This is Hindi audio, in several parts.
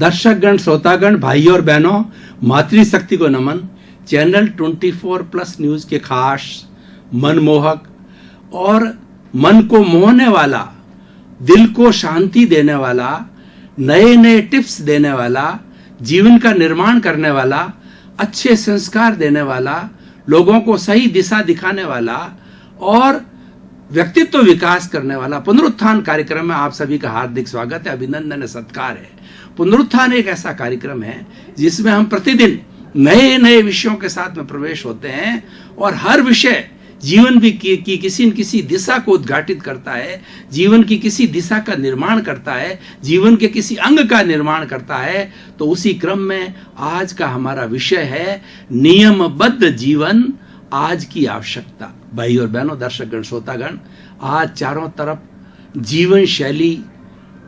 दर्शकगण, श्रोतागण, भाइयों और बहनों, मातृशक्ति को नमन। चैनल 24+ न्यूज के खास, मनमोहक और मन को मोहने वाला, दिल को शांति देने वाला, नए नए टिप्स देने वाला, जीवन का निर्माण करने वाला, अच्छे संस्कार देने वाला, लोगों को सही दिशा दिखाने वाला और व्यक्तित्व विकास करने वाला पुनरुत्थान कार्यक्रम में आप सभी का हार्दिक स्वागत है, अभिनंदन है, सत्कार है। पुनरुत्थान एक ऐसा कार्यक्रम है जिसमें हम प्रतिदिन नए नए विषयों के साथ में प्रवेश होते हैं और हर विषय जीवन की किसी न किसी दिशा को उद्घाटित करता है, जीवन की किसी दिशा का निर्माण करता है, जीवन के किसी अंग का निर्माण करता है। तो उसी क्रम में आज का हमारा विषय है नियमबद्ध जीवन, आज की आवश्यकता। भाई और बहनों, दर्शकगण, श्रोतागण, आज चारों तरफ जीवन शैली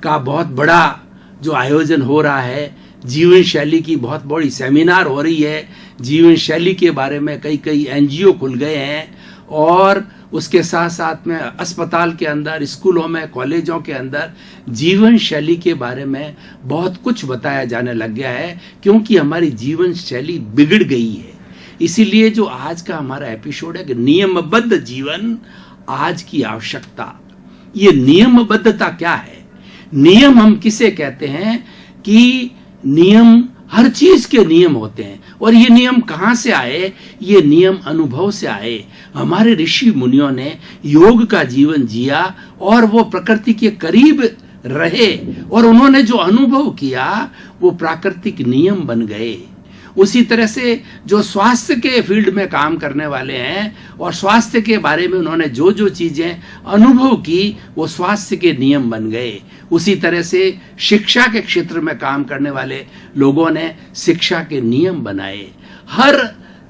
का बहुत बड़ा जो आयोजन हो रहा है, जीवन शैली की बहुत बड़ी सेमिनार हो रही है, जीवन शैली के बारे में कई एनजीओ खुल गए हैं और उसके साथ साथ में अस्पताल के अंदर, स्कूलों में, कॉलेजों के अंदर जीवन शैली के बारे में बहुत कुछ बताया जाने लग गया है, क्योंकि हमारी जीवन शैली बिगड़ गई है। इसीलिए जो आज का हमारा एपिसोड है कि नियमबद्ध जीवन, आज की आवश्यकता। ये नियमबद्धता क्या है? नियम हम किसे कहते हैं कि नियम हर चीज के नियम होते हैं। और ये नियम कहां से आए? ये नियम अनुभव से आए। हमारे ऋषि मुनियों ने योग का जीवन जिया और वो प्रकृति के करीब रहे और उन्होंने जो अनुभव किया वो प्राकृतिक नियम बन गए। उसी तरह से जो स्वास्थ्य के फील्ड में काम करने वाले हैं और स्वास्थ्य के बारे में उन्होंने जो जो चीजें अनुभव की वो स्वास्थ्य के नियम बन गए। उसी तरह से शिक्षा के क्षेत्र में काम करने वाले लोगों ने शिक्षा के नियम बनाए। हर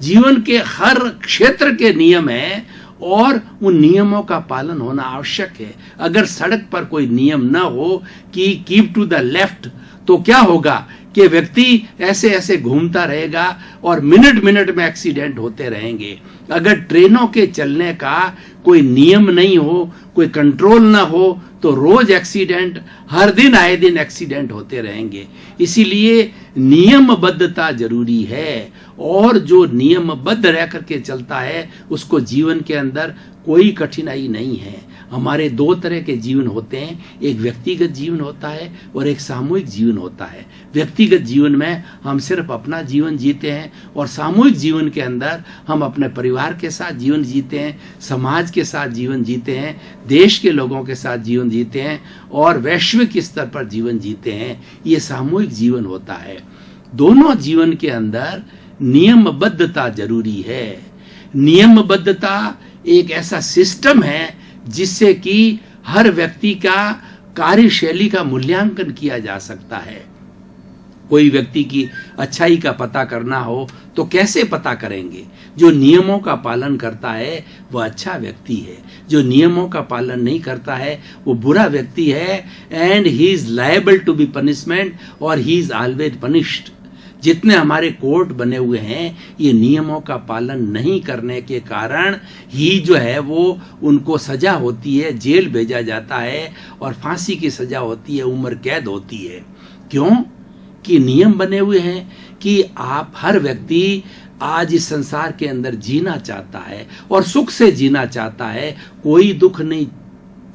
जीवन के हर क्षेत्र के नियम हैं और उन नियमों का पालन होना आवश्यक है। अगर सड़क पर कोई नियम न हो कि कीप टू द लेफ्ट, तो क्या होगा कि व्यक्ति ऐसे ऐसे घूमता रहेगा और मिनट मिनट में एक्सीडेंट होते रहेंगे। अगर ट्रेनों के चलने का कोई नियम नहीं हो, कोई कंट्रोल ना हो, तो रोज एक्सीडेंट, हर दिन आए दिन एक्सीडेंट होते रहेंगे। इसीलिए नियमबद्धता जरूरी है और जो नियमबद्ध रह करके चलता है उसको जीवन के अंदर कोई कठिनाई नहीं है। हमारे दो तरह के जीवन होते हैं, एक व्यक्तिगत जीवन होता है और एक सामूहिक जीवन होता है। व्यक्तिगत जीवन में हम सिर्फ अपना जीवन जीते हैं और सामूहिक जीवन के अंदर हम अपने परिवार के साथ जीवन जीते हैं, समाज के साथ जीवन जीते हैं, देश के लोगों के साथ जीवन जीते हैं और वैश्विक स्तर पर जीवन जीते हैं। ये सामूहिक जीवन होता है। दोनों जीवन के अंदर नियमबद्धता जरूरी है। नियमबद्धता एक ऐसा सिस्टम है जिससे कि हर व्यक्ति का कार्यशैली का मूल्यांकन किया जा सकता है। कोई व्यक्ति की अच्छाई का पता करना हो तो कैसे पता करेंगे? जो नियमों का पालन करता है वह अच्छा व्यक्ति है, जो नियमों का पालन नहीं करता है वो बुरा व्यक्ति है। And he is liable to be punishment और ही इज ऑलवेज पनिश्ड। जितने हमारे कोर्ट बने हुए हैं ये नियमों का पालन नहीं करने के कारण ही जो है वो उनको सजा होती है, जेल भेजा जाता है और फांसी की सजा होती है, उम्र कैद होती है। क्यों? कि नियम बने हुए हैं कि आप हर व्यक्ति आज इस संसार के अंदर जीना चाहता है और सुख से जीना चाहता है, कोई दुख नहीं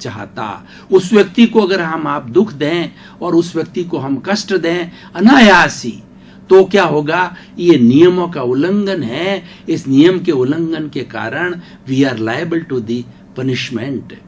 चाहता। उस व्यक्ति को अगर आप दुख दें और उस व्यक्ति को हम कष्ट दें अनायास ही, तो क्या होगा? ये नियमों का उल्लंघन है। इस नियम के उल्लंघन के कारण we are liable to the punishment.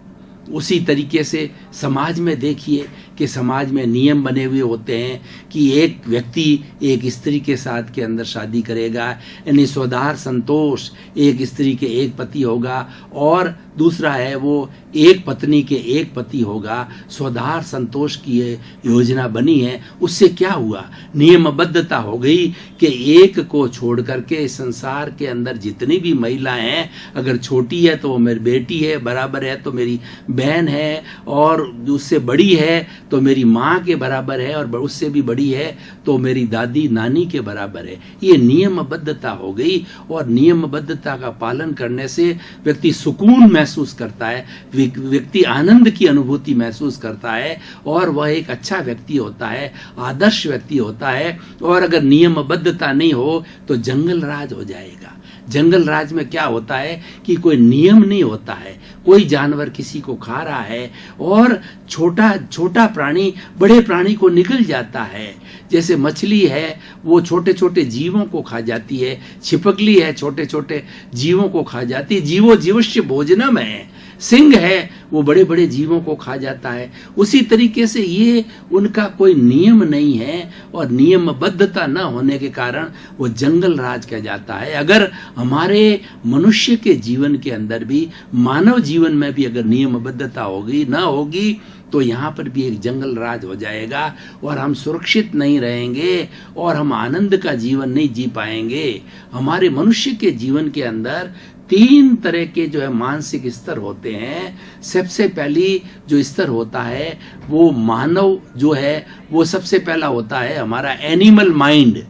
उसी तरीके से समाज में देखिए कि समाज में नियम बने हुए होते हैं कि एक व्यक्ति एक स्त्री के साथ के अंदर शादी करेगा, यानी स्वधार संतोष, एक स्त्री के एक पति होगा और दूसरा है वो एक पत्नी के एक पति होगा। स्वधार संतोष की ये योजना बनी है। उससे क्या हुआ? नियमबद्धता हो गई कि एक को छोड़ करके संसार के अंदर जितनी भी महिलाएं हैं, अगर छोटी है तो वो मेरी बेटी है, बराबर है तो मेरी बहन है, और उससे बड़ी है तो मेरी माँ के बराबर है, और उससे भी बड़ी है तो मेरी दादी नानी के बराबर है। ये नियमबद्धता हो गई और नियमबद्धता का पालन करने से व्यक्ति सुकून महसूस करता है, व्यक्ति आनंद की अनुभूति महसूस करता है और वह एक अच्छा व्यक्ति होता है, आदर्श व्यक्ति होता है। और अगर नियमबद्धता नहीं हो तो जंगल राज हो जाएगा। जंगल राज में क्या होता है कि कोई नियम नहीं होता है, कोई जानवर किसी को खा रहा है और छोटा छोटा प्राणी बड़े प्राणी को निगल जाता है। जैसे मछली है वो छोटे छोटे जीवों को खा जाती है, छिपकली है छोटे छोटे जीवों को खा जाती है, जीवो जीवस्य भोजनम है। सिंह है वो बड़े बड़े जीवों को खा जाता है। उसी तरीके से ये उनका कोई नियम नहीं है और नियमबद्धता न होने के कारण वो जंगल राज कह जाता है। अगर हमारे मनुष्य के जीवन के अंदर भी, मानव जीवन में भी अगर नियमबद्धता होगी ना होगी तो यहाँ पर भी एक जंगल राज हो जाएगा और हम सुरक्षित नहीं रहेंगे और हम आनंद का जीवन नहीं जी पाएंगे। हमारे मनुष्य के जीवन के अंदर 3 तरह के जो है मानसिक स्तर होते हैं। सबसे पहली जो स्तर होता है वो मानव जो है वो सबसे पहला होता है हमारा एनिमल माइंड।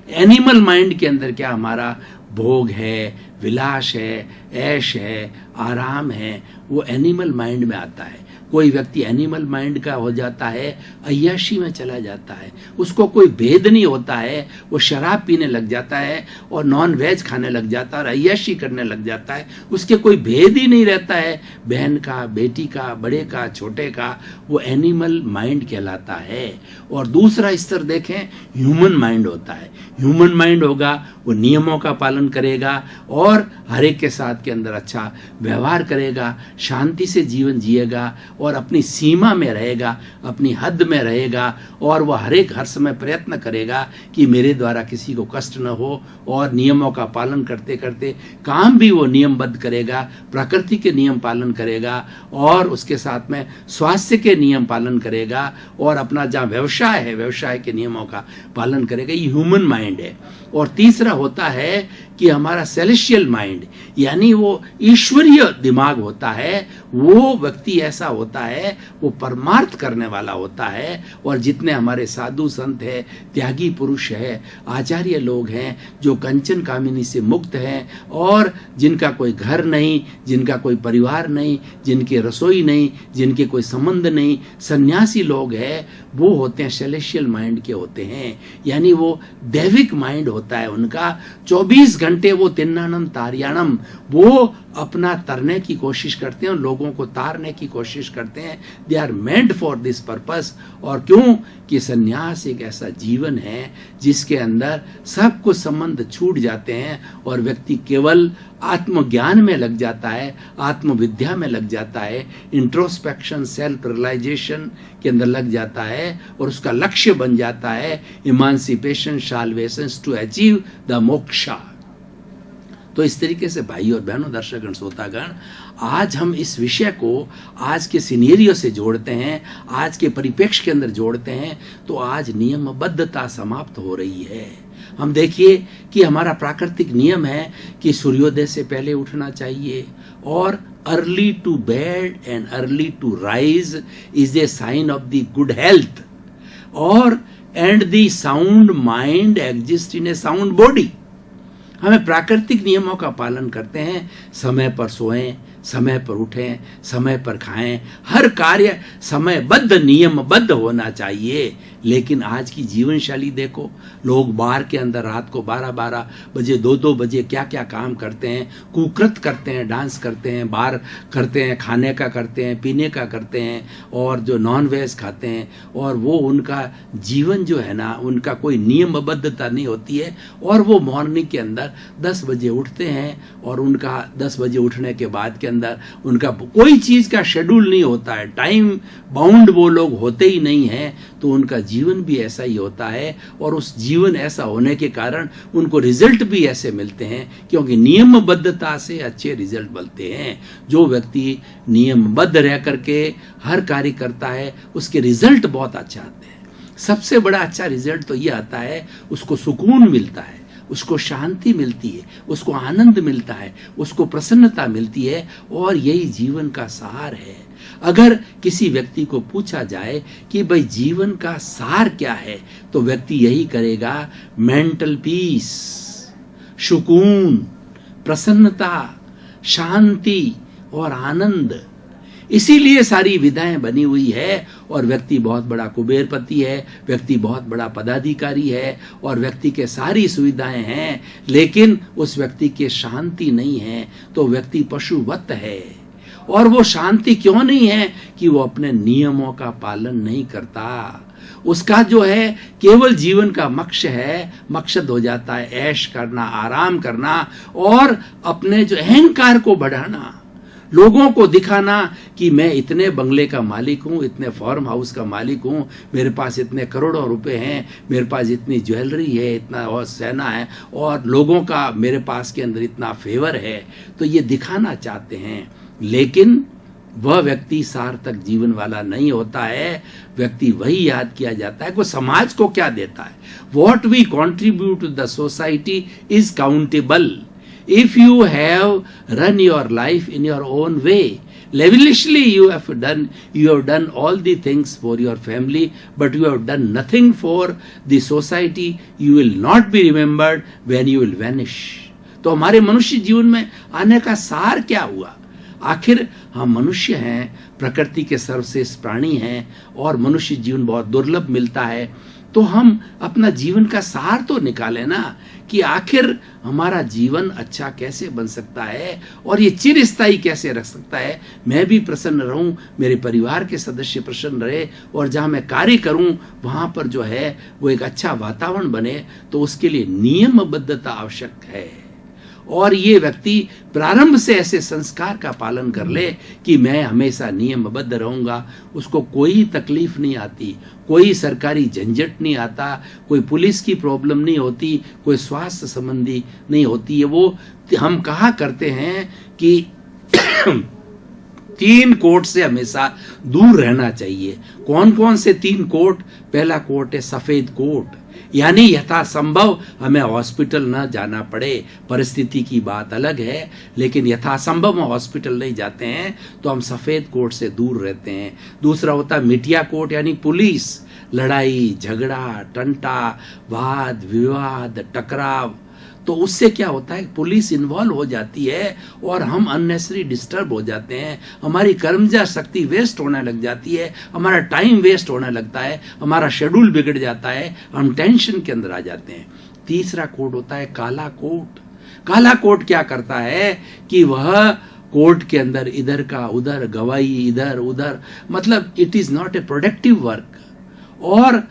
एनिमल माइंड के अंदर क्या हमारा भोग है, विलास है, ऐश है, आराम है, वो एनिमल माइंड में आता है। कोई व्यक्ति एनिमल माइंड का हो जाता है, अय्याशी में चला जाता है, उसको कोई भेद नहीं होता है, वो शराब पीने लग जाता है और नॉन वेज खाने लग जाता है और अय्याशी करने लग जाता है। उसके कोई भेद ही नहीं रहता है, बहन का, बेटी का, बड़े का, छोटे का, वो एनिमल माइंड कहलाता है। और दूसरा स्तर देखें, ह्यूमन माइंड होता है। ह्यूमन माइंड होगा वो नियमों का पालन करेगा और हर एक के साथ के अंदर अच्छा व्यवहार करेगा, शांति से जीवन जिएगा और अपनी सीमा में रहेगा, अपनी हद में रहेगा और वह हर समय प्रयत्न करेगा कि मेरे द्वारा किसी को कष्ट न हो और नियमों का पालन करते करते काम भी वो नियमबद्ध करेगा, प्रकृति के नियम पालन करेगा और उसके साथ में स्वास्थ्य के नियम पालन करेगा और अपना जहाँ व्यवसाय है व्यवसाय के नियमों का पालन करेगा। ये ह्यूमन माइंड है। और तीसरा होता है कि हमारा सेलेशियल माइंड, यानी वो ईश्वरीय दिमाग होता है। वो व्यक्ति ऐसा होता है, वो परमार्थ करने वाला होता है। और जितने हमारे साधु संत है, त्यागी पुरुष है, आचार्य लोग हैं जो कंचन कामिनी से मुक्त हैं और जिनका कोई घर नहीं, जिनका कोई परिवार नहीं, जिनकी रसोई नहीं, जिनके कोई संबंध नहीं, सन्यासी लोग हैं, वो होते हैं सेलेशियल माइंड के होते हैं। यानी वो दैविक माइंड होता है उनका। 24 घंटे वो तिन्नानम तारियाणम, वो अपना तरने की कोशिश करते हैं और लोगों को तारने की कोशिश करते हैं। They are meant for this purpose. और क्यों कि सन्यास एक ऐसा जीवन है जिसके अंदर सब कुछ संबंध छूट जाते हैं और व्यक्ति केवल आत्मज्ञान में लग जाता है, आत्मविद्या में लग जाता है, इंट्रोस्पेक्शन, सेल्फ रियलाइजेशन के अंदर लग जाता है और उसका लक्ष्य बन जाता है emancipation, salvation to achieve the moksha. तो इस तरीके से भाई और बहनों, दर्शकगण, श्रोतागण, आज हम इस विषय को आज के सिनेरियो से जोड़ते हैं, आज के परिप्रेक्ष्य के अंदर जोड़ते हैं, तो आज नियमबद्धता समाप्त हो रही है। हम देखिए कि हमारा प्राकृतिक नियम है कि सूर्योदय से पहले उठना चाहिए और early to bed and early to rise is a sign of the good health और and the sound mind exist in a sound body. हमें प्राकृतिक नियमों का पालन करते हैं, समय पर सोएं, समय पर उठें, समय पर खाएं, हर कार्य समयबद्ध नियमबद्ध होना चाहिए। लेकिन आज की जीवन शैली देखो, लोग बार के अंदर रात को 12-12 बजे 2-2 बजे क्या क्या काम करते हैं, कुकृत करते हैं, डांस करते हैं, बार करते हैं, खाने का करते हैं, पीने का करते हैं और जो नॉन वेज खाते हैं। और वो उनका जीवन जो है ना, उनका कोई नियमबद्धता नहीं होती है और वो मॉर्निंग के अंदर 10 बजे उठते हैं और उनका 10 बजे उठने के बाद के अंदर उनका कोई चीज़ का शेड्यूल नहीं होता है, टाइम बाउंड वो लोग होते ही नहीं हैं। तो उनका जीवन भी ऐसा ही होता है और उस जीवन ऐसा होने के कारण उनको रिजल्ट भी ऐसे मिलते हैं, क्योंकि नियमबद्धता से अच्छे रिजल्ट मिलते हैं। जो व्यक्ति नियमबद्ध रह करके हर कार्य करता है उसके रिजल्ट बहुत अच्छा आते हैं। सबसे बड़ा अच्छा रिजल्ट तो ये आता है, उसको सुकून मिलता है, उसको शांति मिलती है, उसको आनंद मिलता है, उसको प्रसन्नता मिलती है और यही जीवन का सार है। अगर किसी व्यक्ति को पूछा जाए कि भाई जीवन का सार क्या है, तो व्यक्ति यही करेगा, मेंटल पीस, सुकून, प्रसन्नता, शांति और आनंद। इसीलिए सारी विधाएं बनी हुई है, और व्यक्ति बहुत बड़ा कुबेरपति है, व्यक्ति बहुत बड़ा पदाधिकारी है, और व्यक्ति के सारी सुविधाएं हैं, लेकिन उस व्यक्ति के शांति नहीं है, तो व्यक्ति पशुवत है। और वो शांति क्यों नहीं है? कि वो अपने नियमों का पालन नहीं करता। उसका जो है केवल जीवन का मकसद हो जाता है ऐश करना, आराम करना, और अपने जो अहंकार को बढ़ाना, लोगों को दिखाना कि मैं इतने बंगले का मालिक हूं, इतने फार्म हाउस का मालिक हूं, मेरे पास इतने करोड़ों रुपए हैं, मेरे पास इतनी ज्वेलरी है, इतना और सेना है, और लोगों का मेरे पास के अंदर इतना फेवर है। तो ये दिखाना चाहते हैं, लेकिन वह व्यक्ति सार्थक जीवन वाला नहीं होता है। व्यक्ति वही याद किया जाता है कि समाज को क्या देता है। What we contribute to the society is countable. If you have run your life in your own way, lavishly you have done all the things for your family, but you have done nothing for the society, you will not be remembered when you will vanish. तो हमारे मनुष्य जीवन में आने का सार क्या हुआ? आखिर हम मनुष्य हैं, प्रकृति के सर्वश्रेष्ठ प्राणी हैं, और मनुष्य जीवन बहुत दुर्लभ मिलता है। तो हम अपना जीवन का सार तो निकालें ना, कि आखिर हमारा जीवन अच्छा कैसे बन सकता है और ये चिरस्थायी कैसे रख सकता है। मैं भी प्रसन्न रहूं, मेरे परिवार के सदस्य प्रसन्न रहे, और जहां मैं कार्य करूं वहां पर जो है वो एक अच्छा वातावरण बने। तो उसके लिए नियमबद्धता आवश्यक है, और ये व्यक्ति प्रारंभ से ऐसे संस्कार का पालन कर ले कि मैं हमेशा नियमबद्ध रहूंगा। उसको कोई तकलीफ नहीं आती, कोई सरकारी झंझट नहीं आता, कोई पुलिस की प्रॉब्लम नहीं होती, कोई स्वास्थ्य संबंधी नहीं होती है। वो हम कहा करते हैं कि 3 कोट से हमेशा दूर रहना चाहिए। कौन कौन से 3 कोट? पहला कोट है सफेद कोट, यानी यथासंभव हमें हॉस्पिटल न जाना पड़े। परिस्थिति की बात अलग है, लेकिन यथासंभव हम हॉस्पिटल नहीं जाते हैं तो हम सफेद कोट से दूर रहते हैं। दूसरा होता है मिटिया कोट, यानी पुलिस, लड़ाई झगड़ा, टंटा, वाद विवाद, टकराव। तो उससे क्या होता है, पुलिस इन्वॉल्व हो जाती है और हम अननेसेसरी डिस्टर्ब हो जाते हैं, हमारी कर्मजा शक्ति वेस्ट होने लग जाती है, हमारा टाइम वेस्ट होने लगता है, हमारा शेड्यूल बिगड़ जाता है, हम टेंशन के अंदर आ जाते हैं। तीसरा कोड होता है काला कोट। काला कोट क्या करता है कि वह कोर्ट के अंदर इधर का उधर, गवाही इधर उधर, मतलब it is not a productive work. और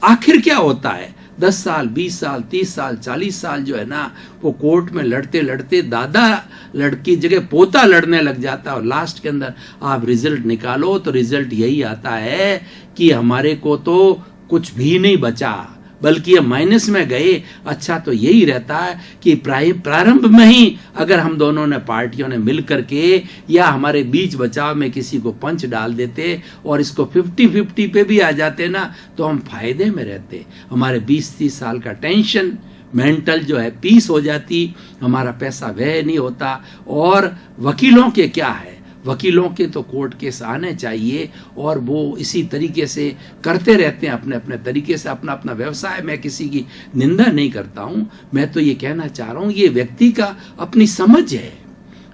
आखिर क्या होता है, 10 साल 20 साल 30 साल 40 साल जो है ना, वो कोर्ट में लड़ते लड़ते दादा लड़की जगह पोता लड़ने लग जाता है, और लास्ट के अंदर आप रिजल्ट निकालो तो रिजल्ट यही आता है कि हमारे को तो कुछ भी नहीं बचा, बल्कि ये माइनस में गए। अच्छा तो यही रहता है कि प्रारंभ में ही अगर हम दोनों ने पार्टियों ने मिल करके या हमारे बीच बचाव में किसी को पंच डाल देते और इसको 50-50 पे भी आ जाते ना, तो हम फायदे में रहते। हमारे 20-30 साल का टेंशन मेंटल जो है पीस हो जाती, हमारा पैसा व्यय नहीं होता। और वकीलों के क्या है, वकीलों के तो कोर्ट केस आने चाहिए, और वो इसी तरीके से करते रहते हैं अपने अपने तरीके से अपना अपना व्यवसाय। मैं किसी की निंदा नहीं करता हूं, मैं तो ये कहना चाह रहा हूं ये व्यक्ति का अपनी समझ है,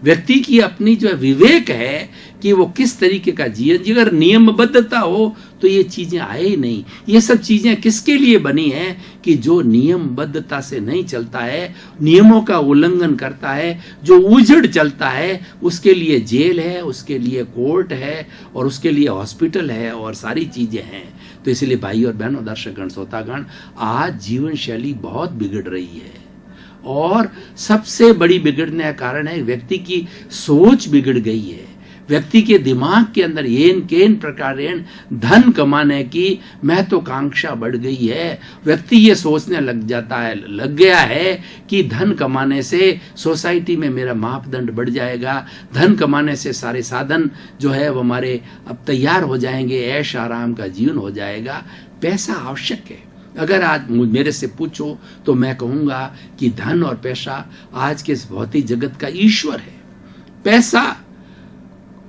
व्यक्ति की अपनी जो है विवेक है कि वो किस तरीके का जीवन। अगर नियमबद्धता हो तो ये चीजें आए ही नहीं। ये सब चीजें किसके लिए बनी हैं कि जो नियमबद्धता से नहीं चलता है, नियमों का उल्लंघन करता है, जो उजड़ चलता है, उसके लिए जेल है, उसके लिए कोर्ट है, और उसके लिए हॉस्पिटल है, और सारी चीजें हैं। तो इसलिए भाई और बहनों, दर्शकगण, श्रोतागण, आज जीवन शैली बहुत बिगड़ रही है, और सबसे बड़ी बिगड़ने का कारण है व्यक्ति की सोच बिगड़ गई है। व्यक्ति के दिमाग के अंदर केन प्रकार धन कमाने की महत्वाकांक्षा बढ़ गई है। व्यक्ति ये सोचने लग गया है कि धन कमाने से सोसाइटी में मेरा मापदंड बढ़ जाएगा, धन कमाने से सारे साधन जो है वो हमारे अब तैयार हो जाएंगे, ऐश आराम का जीवन हो जाएगा। पैसा आवश्यक है। अगर आज मेरे से पूछो तो मैं कहूंगा कि धन और पैसा आज के इस भौतिक जगत का ईश्वर है। पैसा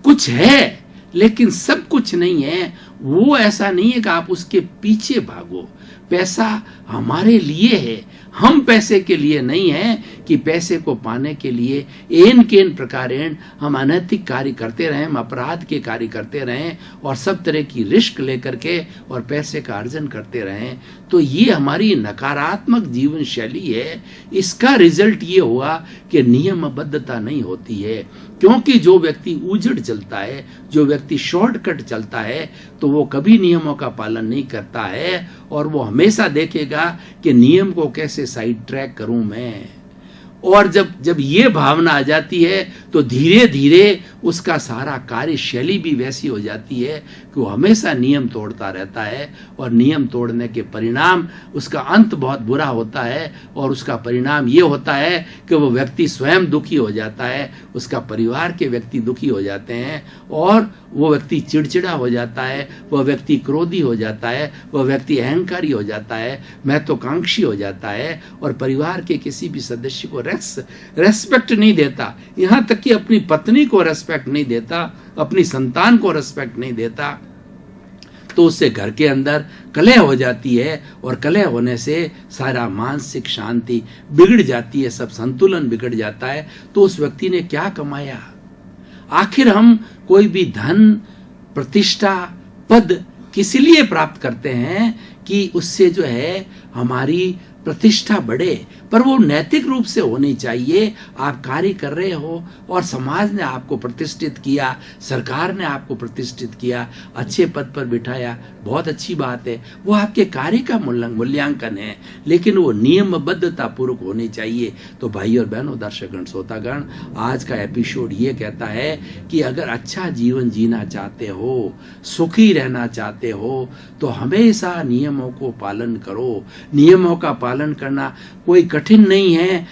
कुछ है लेकिन सब कुछ नहीं है। वो ऐसा नहीं है कि आप उसके पीछे भागो। पैसा हमारे लिए है, हम पैसे के लिए नहीं है कि पैसे को पाने के लिए एन केन प्रकारेण हम अनैतिक कार्य करते रहें, हम अपराध के कार्य करते रहें और सब तरह की रिस्क लेकर के और पैसे का अर्जन करते रहें, तो ये हमारी नकारात्मक जीवन शैली है। इसका रिजल्ट ये हुआ कि नियमबद्धता नहीं होती है, क्योंकि जो व्यक्ति उजड़ चलता है, जो व्यक्ति शॉर्टकट चलता है, तो वो कभी नियमों का पालन नहीं करता है और वो हमेशा देखेगा कि नियम को कैसे साइड ट्रैक करूं मैं। और जब ये भावना आ जाती है तो धीरे धीरे उसका सारा कार्यशैली भी वैसी हो जाती है कि वो हमेशा नियम तोड़ता रहता है और नियम तोड़ने के परिणाम उसका अंत बहुत बुरा होता है और उसका परिणाम ये होता है कि वो व्यक्ति स्वयं दुखी हो जाता है, उसका परिवार के व्यक्ति दुखी हो जाते हैं और वो व्यक्ति चिड़चिड़ा हो जाता है, वह व्यक्ति क्रोधी हो जाता है, वह व्यक्ति अहंकारी हो जाता है, महत्वाकांक्षी हो जाता है और परिवार के किसी भी सदस्य को रेस्पेक्ट नहीं देता, यहाँ तक कि अपनी पत्नी को रेस्पेक्ट नहीं देता, अपनी संतान को रेस्पेक्ट नहीं देता। तो उससे घर के अंदर कलह हो जाती है और कलह होने से सारा मानसिक शांति बिगड़ जाती है, सब संतुलन बिगड़ जाता है। तो उस व्यक्ति ने क्या कमाया? आखिर हम कोई भी धन, प्रतिष्ठा, पद किस लिए प्राप्त करते हैं कि उससे जो है हमारी प्रतिष्ठा बढ़े, पर वो नैतिक रूप से होनी चाहिए। आप कार्य कर रहे हो और समाज ने आपको प्रतिष्ठित किया, सरकार ने आपको प्रतिष्ठित किया, अच्छे पद पर बिठाया, बहुत अच्छी बात है, वो आपके कार्य का मूल्यांकन है, लेकिन वो नियमबद्धता पूर्वक होनी चाहिए। तो भाई और बहनों, दर्शकगण, श्रोतागण, आज का एपिसोड ये कहता है कि अगर अच्छा जीवन जीना चाहते हो, सुखी रहना चाहते हो, तो हमेशा नियमों को पालन करो। नियमों का पालन करना कोई कठिन नहीं है,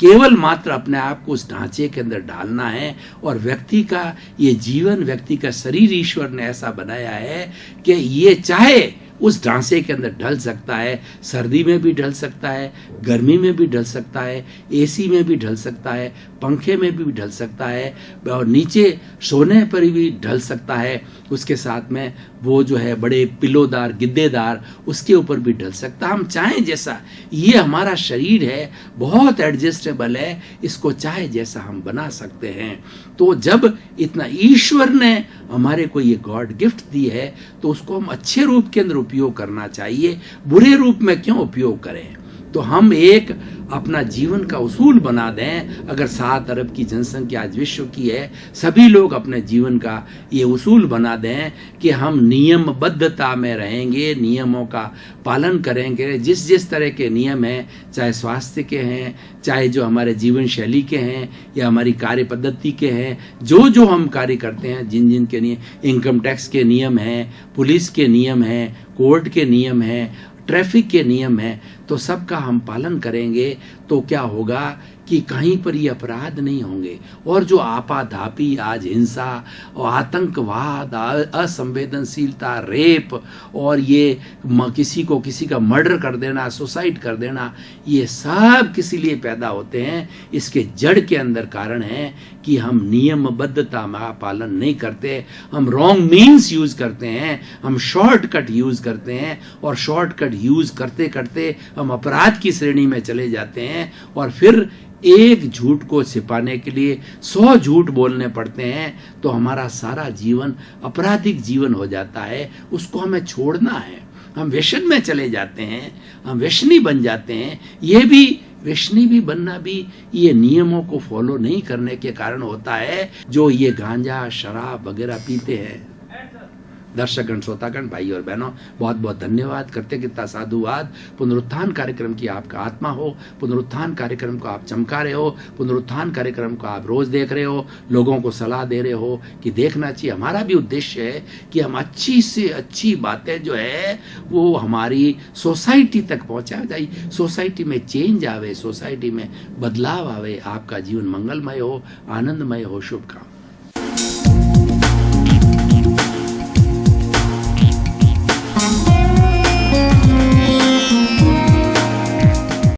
केवल मात्र अपने आप को उस ढांचे के अंदर डालना है। और व्यक्ति का ये जीवन, व्यक्ति का शरीर ईश्वर ने ऐसा बनाया है कि ये चाहे उस ढांचे के अंदर ढल सकता है, सर्दी में भी ढल सकता है, गर्मी में भी ढल सकता है, एसी में भी ढल सकता है, पंखे में भी ढल सकता है और नीचे सोने पर भी ढल सकता है। उसके साथ में वो जो है बड़े पिलोदार, गिद्देदार, उसके ऊपर भी ढल सकता है। हम चाहें जैसा, ये हमारा शरीर है, बहुत एडजस्टेबल है, इसको चाहे जैसा हम बना सकते हैं। तो जब इतना ईश्वर ने हमारे को ये गॉड गिफ्ट दी है तो उसको हम अच्छे रूप के अंदर उपयोग करना चाहिए, बुरे रूप में क्यों उपयोग करें। तो हम एक अपना जीवन का उसूल बना दें। अगर 7 अरब की जनसंख्या आज विश्व की है, सभी लोग अपने जीवन का ये उसूल बना दें कि हम नियमबद्धता में रहेंगे, नियमों का पालन करेंगे। जिस जिस तरह के नियम हैं, चाहे स्वास्थ्य के हैं, चाहे जो हमारे जीवन शैली के हैं या हमारी कार्य पद्धति के हैं, जो जो हम कार्य करते हैं, जिन जिन के नियम, इनकम टैक्स के नियम हैं, पुलिस के नियम हैं, कोर्ट के नियम हैं, ट्रैफिक के नियम है, तो सबका हम पालन करेंगे तो क्या होगा कि कहीं पर ये अपराध नहीं होंगे। और जो आपाधापी आज हिंसा और आतंकवाद, असंवेदनशीलता, रेप और ये किसी का मर्डर कर देना, सुसाइड कर देना, ये सब किसी लिए पैदा होते हैं। इसके जड़ के अंदर कारण है कि हम नियमबद्धता का पालन नहीं करते, हम रॉन्ग मीन्स यूज करते हैं, हम शॉर्टकट यूज करते हैं और शॉर्टकट यूज करते करते हम अपराध की श्रेणी में चले जाते हैं और फिर एक झूठ को छिपाने के लिए 100 झूठ बोलने पड़ते हैं। तो हमारा सारा जीवन आपराधिक जीवन हो जाता है। उसको हमें छोड़ना है। हम व्यसन में चले जाते हैं, हम व्यसनी बन जाते हैं। ये भी व्यसनी भी बनना भी ये नियमों को फॉलो नहीं करने के कारण होता है, जो ये गांजा, शराब वगैरह पीते हैं। दर्शकगण, श्रोतागण, भाई और बहनों, बहुत बहुत धन्यवाद। करते कितना साधुवाद। पुनरुत्थान कार्यक्रम की आपका आत्मा हो, पुनरुत्थान कार्यक्रम को आप चमका रहे हो, पुनरुत्थान कार्यक्रम को आप रोज देख रहे हो, लोगों को सलाह दे रहे हो कि देखना चाहिए। हमारा भी उद्देश्य है कि हम अच्छी से अच्छी बातें जो है वो हमारी सोसाइटी तक पहुंचा जाए, सोसाइटी में चेंज आवे, सोसाइटी में बदलाव आवे, आपका जीवन मंगलमय हो, आनंदमय हो। शुभकामनाएं।